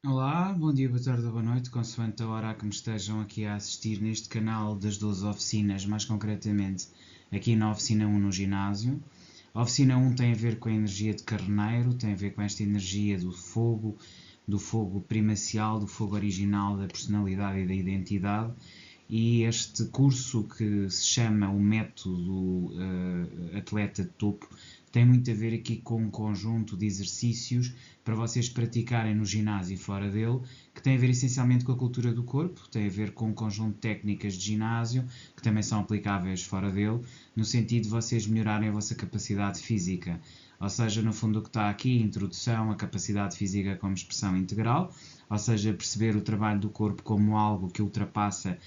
Olá, bom dia, boa tarde ou boa noite, consoante a hora a que me estejam aqui a assistir neste canal das 12 oficinas, mais concretamente aqui na oficina 1 no ginásio. A oficina 1 tem a ver com a energia de carneiro, tem a ver com esta energia do fogo primacial, do fogo original, da personalidade e da identidade. E este curso que se chama o método atleta de topo tem muito a ver aqui com um conjunto de exercícios para vocês praticarem no ginásio e fora dele, que tem a ver essencialmente com a cultura do corpo, tem a ver com um conjunto de técnicas de ginásio, que também são aplicáveis fora dele, no sentido de vocês melhorarem a vossa capacidade física. Ou seja, no fundo o que está aqui, introdução à capacidade física como expressão integral, ou seja, perceber o trabalho do corpo como algo que ultrapassa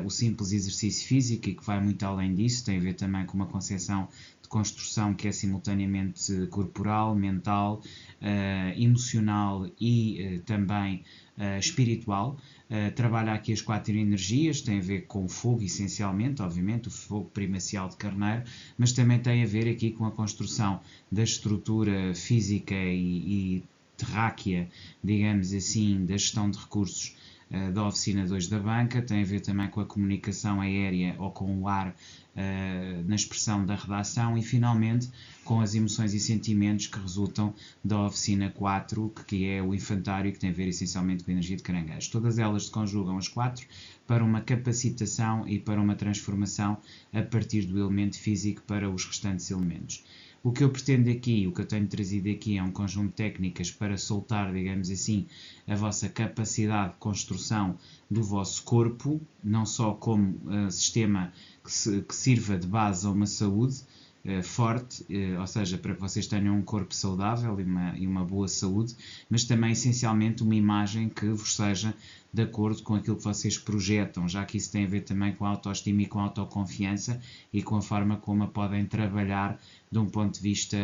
o simples exercício físico e que vai muito além disso, tem a ver também com uma concepção de construção que é simultaneamente corporal, mental, emocional e também espiritual. Trabalha aqui as quatro energias, tem a ver com o fogo, essencialmente, obviamente, o fogo primacial de carneiro, mas também tem a ver aqui com a construção da estrutura física e terráquea, digamos assim, da gestão de recursos da oficina 2 da banca, tem a ver também com a comunicação aérea ou com o ar na expressão da redação e finalmente com as emoções e sentimentos que resultam da oficina 4, que é o infantário, que tem a ver essencialmente com a energia de caranguejo. Todas elas se conjugam as quatro para uma capacitação e para uma transformação a partir do elemento físico para os restantes elementos. O que eu pretendo aqui, o que eu tenho trazido aqui é um conjunto de técnicas para soltar, digamos assim, a vossa capacidade de construção do vosso corpo, não só como sistema que sirva de base a uma saúde forte, ou seja, para que vocês tenham um corpo saudável e uma boa saúde, mas também essencialmente uma imagem que vos seja de acordo com aquilo que vocês projetam, já que isso tem a ver também com a autoestima e com a autoconfiança e com a forma como a podem trabalhar de um ponto de vista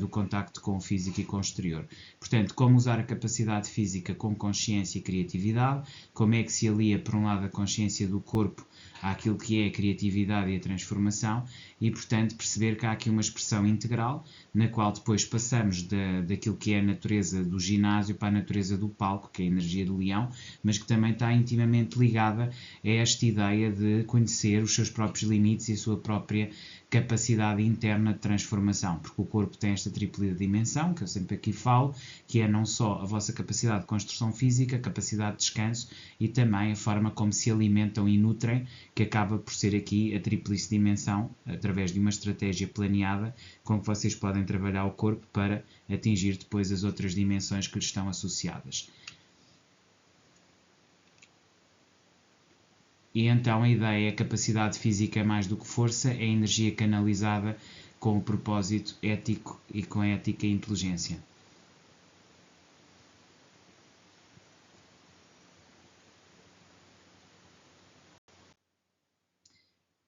do contacto com o físico e com o exterior. Portanto, como usar a capacidade física com consciência e criatividade, como é que se alia, por um lado, a consciência do corpo àquilo que é a criatividade e a transformação e, portanto, perceber que há aqui uma expressão integral na qual depois passamos daquilo que é a natureza do ginásio para a natureza do palco, que é a energia do leão, mas que também está intimamente ligada a esta ideia de conhecer os seus próprios limites e a sua própria capacidade interna de transformação, porque o corpo tem esta tripla dimensão, que eu sempre aqui falo, que é não só a vossa capacidade de construção física, capacidade de descanso e também a forma como se alimentam e nutrem, que acaba por ser aqui a tríplice dimensão, através de uma estratégia planeada, com que vocês podem trabalhar o corpo para atingir depois as outras dimensões que lhe estão associadas. E então a ideia é a capacidade física mais do que força, é a energia canalizada com o propósito ético e com a ética e inteligência.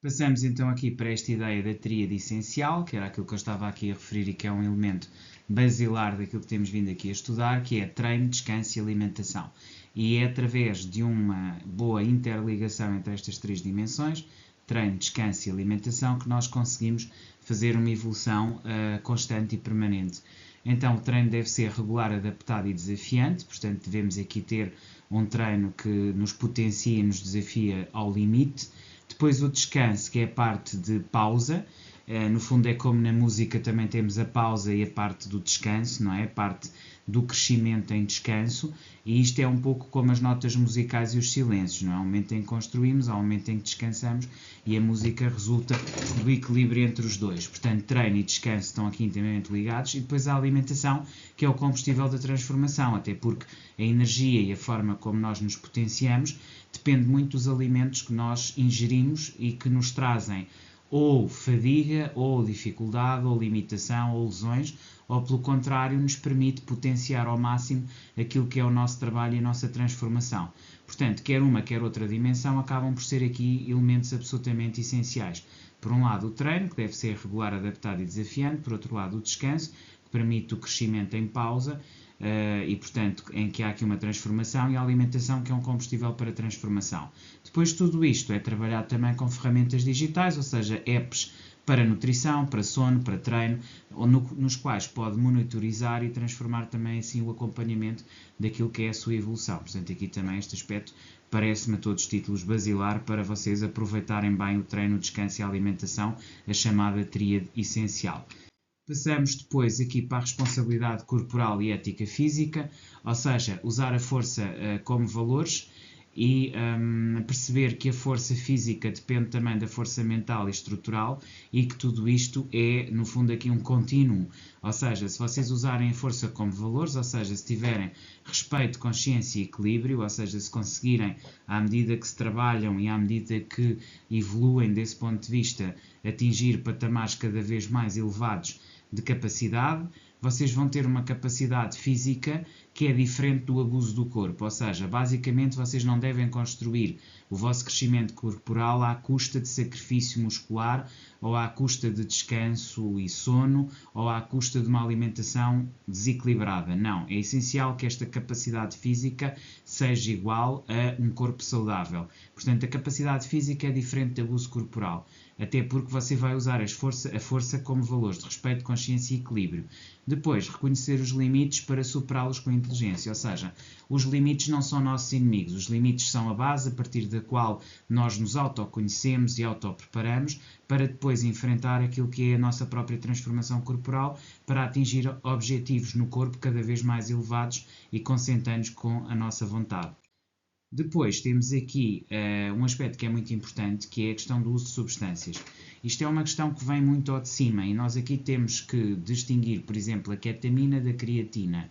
Passamos então aqui para esta ideia da tríade essencial, que era aquilo que eu estava aqui a referir e que é um elemento basilar daquilo que temos vindo aqui a estudar, que é treino, descanso e alimentação. E é através de uma boa interligação entre estas três dimensões, treino, descanso e alimentação, que nós conseguimos fazer uma evolução constante e permanente. Então o treino deve ser regular, adaptado e desafiante, portanto devemos aqui ter um treino que nos potencia e nos desafia ao limite. Depois o descanso, que é a parte de pausa. No fundo é como na música também temos a pausa e a parte do descanso, não é? A parte do crescimento em descanso. E isto é um pouco como as notas musicais e os silêncios, não é? Há um momento em que construímos, há um momento em que descansamos e a música resulta do equilíbrio entre os dois. Portanto, treino e descanso estão aqui intimamente ligados e depois a alimentação, que é o combustível da transformação, até porque a energia e a forma como nós nos potenciamos depende muito dos alimentos que nós ingerimos e que nos trazem ou fadiga, ou dificuldade, ou limitação, ou lesões, ou pelo contrário, nos permite potenciar ao máximo aquilo que é o nosso trabalho e a nossa transformação. Portanto, quer uma, quer outra dimensão acabam por ser aqui elementos absolutamente essenciais. Por um lado, o treino, que deve ser regular, adaptado e desafiante. Por outro lado, o descanso, que permite o crescimento em pausa, e, portanto, em que há aqui uma transformação, e a alimentação, que é um combustível para transformação. Depois, tudo isto é trabalhado também com ferramentas digitais, ou seja, apps para nutrição, para sono, para treino, nos quais pode monitorizar e transformar também assim o acompanhamento daquilo que é a sua evolução. Portanto, aqui também este aspecto parece-me a todos os títulos basilar para vocês aproveitarem bem o treino, o descanso e a alimentação, a chamada tríade essencial. Passamos depois aqui para a responsabilidade corporal e ética física, ou seja, usar a força como valores e perceber que a força física depende também da força mental e estrutural e que tudo isto é, no fundo, aqui um contínuo. Ou seja, se vocês usarem a força como valores, ou seja, se tiverem respeito, consciência e equilíbrio, ou seja, se conseguirem, à medida que se trabalham e à medida que evoluem desse ponto de vista, atingir patamares cada vez mais elevados de capacidade, vocês vão ter uma capacidade física que é diferente do abuso do corpo, ou seja, basicamente vocês não devem construir o vosso crescimento corporal à custa de sacrifício muscular ou à custa de descanso e sono ou à custa de uma alimentação desequilibrada. Não, é essencial que esta capacidade física seja igual a um corpo saudável. Portanto, a capacidade física é diferente do abuso corporal, até porque você vai usar a força como valores de respeito, consciência e equilíbrio. Depois, reconhecer os limites para superá-los com inteligência, ou seja, os limites não são nossos inimigos, os limites são a base a partir da qual nós nos autoconhecemos e autopreparamos para depois enfrentar aquilo que é a nossa própria transformação corporal para atingir objetivos no corpo cada vez mais elevados e consentâneos com a nossa vontade. Depois temos aqui um aspecto que é muito importante, que é a questão do uso de substâncias. Isto é uma questão que vem muito ao de cima e nós aqui temos que distinguir, por exemplo, a ketamina da creatina.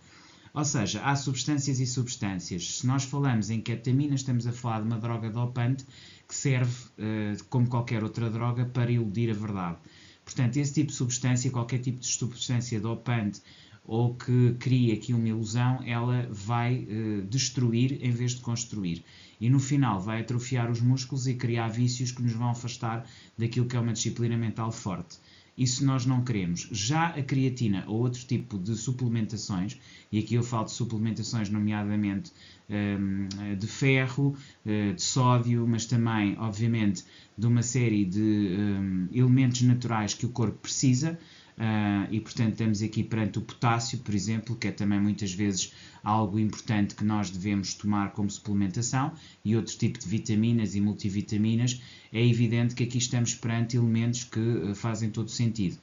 Ou seja, há substâncias e substâncias. Se nós falamos em ketamina, estamos a falar de uma droga dopante que serve, como qualquer outra droga, para iludir a verdade. Portanto, esse tipo de substância, qualquer tipo de substância dopante ou que cria aqui uma ilusão, ela vai destruir em vez de construir. E no final vai atrofiar os músculos e criar vícios que nos vão afastar daquilo que é uma disciplina mental forte. Isso nós não queremos. Já a creatina ou outro tipo de suplementações, e aqui eu falo de suplementações nomeadamente de ferro, de sódio, mas também, obviamente, de uma série de elementos naturais que o corpo precisa, e portanto estamos aqui perante o potássio, por exemplo, que é também muitas vezes algo importante que nós devemos tomar como suplementação, e outro tipo de vitaminas e multivitaminas. É evidente que aqui estamos perante elementos que fazem todo sentido.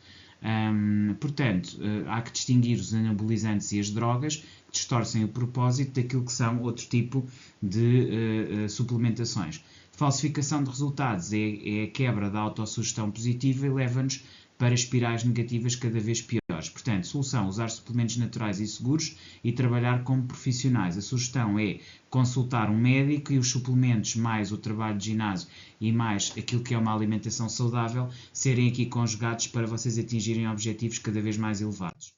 Portanto, há que distinguir os anabolizantes e as drogas que distorcem o propósito daquilo que são outro tipo de suplementações. Falsificação de resultados é a quebra da autossugestão positiva e leva-nos para espirais negativas cada vez piores. Portanto, solução: usar suplementos naturais e seguros e trabalhar como profissionais. A sugestão é consultar um médico e os suplementos, mais o trabalho de ginásio e mais aquilo que é uma alimentação saudável, serem aqui conjugados para vocês atingirem objetivos cada vez mais elevados.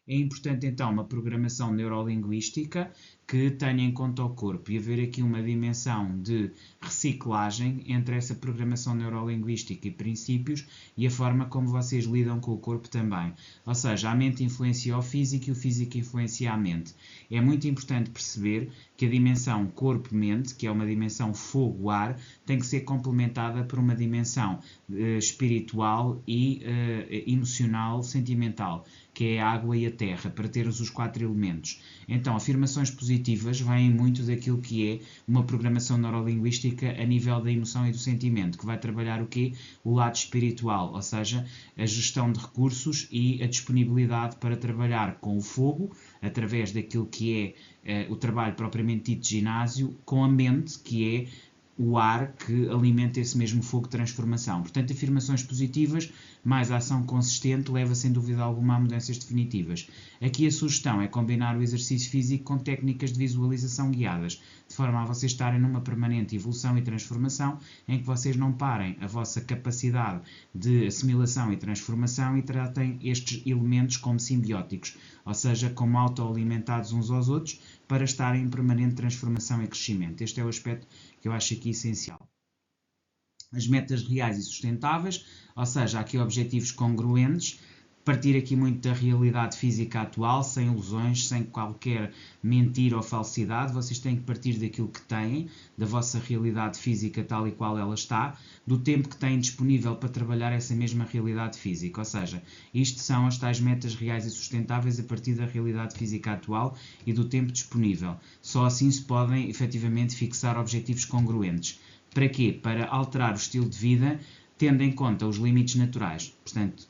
É importante então uma programação neurolinguística que tenha em conta o corpo e haver aqui uma dimensão de reciclagem entre essa programação neurolinguística e princípios e a forma como vocês lidam com o corpo também. Ou seja, a mente influencia o físico e o físico influencia a mente. É muito importante perceber que a dimensão corpo-mente, que é uma dimensão fogo-ar, tem que ser complementada por uma dimensão espiritual e emocional, sentimental, que é a água e a terra, para ter os 4 elementos. Então, afirmações positivas vêm muito daquilo que é uma programação neurolinguística a nível da emoção e do sentimento, que vai trabalhar o quê? O lado espiritual, ou seja, a gestão de recursos e a disponibilidade para trabalhar com o fogo, através daquilo que é o trabalho propriamente dito de ginásio, com a mente, que é o ar que alimenta esse mesmo fogo de transformação. Portanto, afirmações positivas, mais ação consistente, leva sem dúvida alguma a mudanças definitivas. Aqui a sugestão é combinar o exercício físico com técnicas de visualização guiadas, de forma a vocês estarem numa permanente evolução e transformação, em que vocês não parem a vossa capacidade de assimilação e transformação e tratem estes elementos como simbióticos, ou seja, como autoalimentados uns aos outros, para estarem em permanente transformação e crescimento. Este é o aspecto que eu acho aqui essencial. As metas reais e sustentáveis, ou seja, aqui objetivos congruentes, partir aqui muito da realidade física atual, sem ilusões, sem qualquer mentira ou falsidade. Vocês têm que partir daquilo que têm, da vossa realidade física tal e qual ela está, do tempo que têm disponível para trabalhar essa mesma realidade física. Ou seja, isto são as tais metas reais e sustentáveis a partir da realidade física atual e do tempo disponível. Só assim se podem efetivamente fixar objetivos congruentes. Para quê? Para alterar o estilo de vida tendo em conta os limites naturais. Portanto,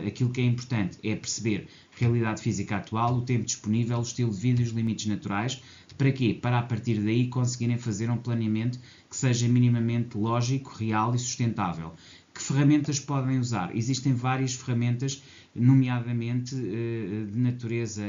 aquilo que é importante é perceber a realidade física atual, o tempo disponível, o estilo de vida e os limites naturais. Para quê? Para a partir daí conseguirem fazer um planeamento que seja minimamente lógico, real e sustentável. Que ferramentas podem usar? Existem várias ferramentas, nomeadamente de natureza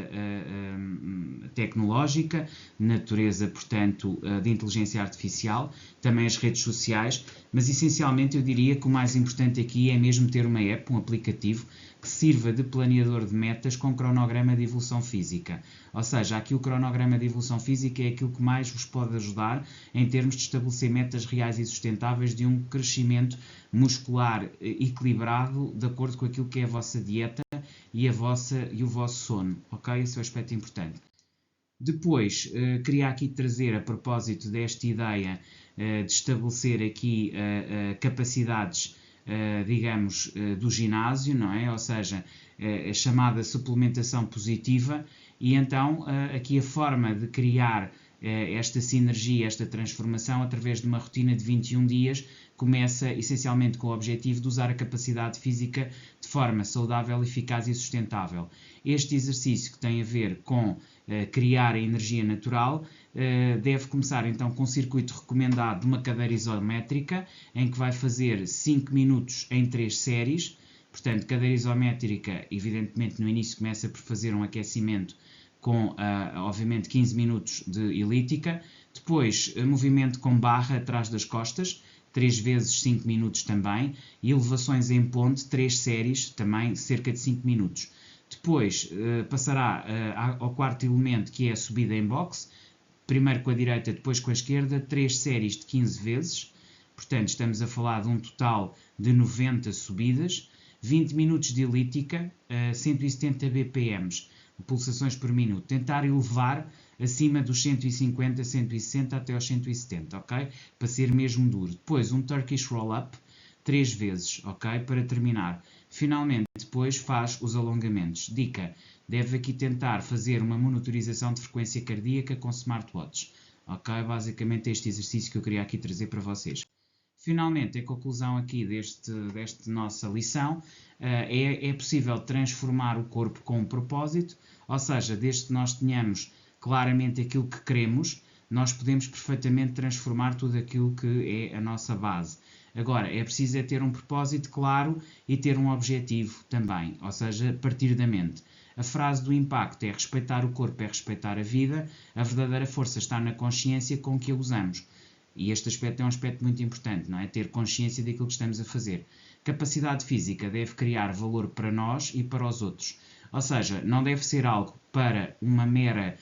tecnológica, natureza, portanto, de inteligência artificial, também as redes sociais, mas essencialmente eu diria que o mais importante aqui é mesmo ter uma app, um aplicativo, que sirva de planeador de metas com cronograma de evolução física. Ou seja, aqui o cronograma de evolução física é aquilo que mais vos pode ajudar em termos de estabelecer metas reais e sustentáveis de um crescimento muscular equilibrado de acordo com aquilo que é a vossa dieta e o vosso sono. Ok? Esse é o aspecto importante. Depois, queria aqui trazer, a propósito desta ideia de estabelecer aqui capacidades, digamos, do ginásio, não é? Ou seja, a chamada suplementação positiva, e então aqui a forma de criar esta sinergia, esta transformação através de uma rotina de 21 dias, começa essencialmente com o objetivo de usar a capacidade física de forma saudável, eficaz e sustentável. Este exercício que tem a ver com criar a energia natural deve começar então com um circuito recomendado de uma cadeira isométrica, em que vai fazer 5 minutos em 3 séries. Portanto, cadeira isométrica, evidentemente no início começa por fazer um aquecimento com, obviamente, 15 minutos de elíptica. Depois, movimento com barra atrás das costas, 3 vezes 5 minutos também. E elevações em ponte, 3 séries, também cerca de 5 minutos. Depois, passará ao quarto elemento, que é a subida em boxe. Primeiro com a direita, depois com a esquerda, 3 séries de 15 vezes. Portanto, estamos a falar de um total de 90 subidas. 20 minutos de elíptica, 170 BPM, pulsações por minuto. Tentar elevar acima dos 150, 160 até aos 170, ok? Para ser mesmo duro. Depois um Turkish Roll-Up, 3 vezes, ok? Para terminar. Finalmente, depois faz os alongamentos. Dica, deve aqui tentar fazer uma monitorização de frequência cardíaca com smartwatch, ok? Basicamente este exercício que eu queria aqui trazer para vocês. Finalmente, a conclusão aqui desta nossa lição é possível transformar o corpo com um propósito, ou seja, desde que nós tenhamos claramente aquilo que queremos, nós podemos perfeitamente transformar tudo aquilo que é a nossa base. Agora, é preciso ter um propósito claro e ter um objetivo também, ou seja, partir da mente. A frase do impacto é: respeitar o corpo é respeitar a vida, a verdadeira força está na consciência com que a usamos. E este aspecto é um aspecto muito importante, não é? Ter consciência daquilo que estamos a fazer. Capacidade física deve criar valor para nós e para os outros. Ou seja, não deve ser algo para uma mera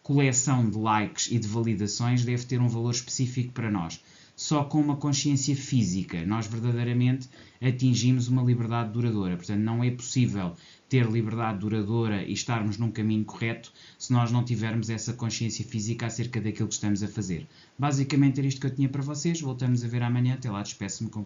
coleção de likes e de validações, deve ter um valor específico para nós. Só com uma consciência física nós verdadeiramente atingimos uma liberdade duradoura. Portanto, não é possível ter liberdade duradoura e estarmos num caminho correto se nós não tivermos essa consciência física acerca daquilo que estamos a fazer. Basicamente era isto que eu tinha para vocês. Voltamos a ver amanhã. Até lá, despeço-me com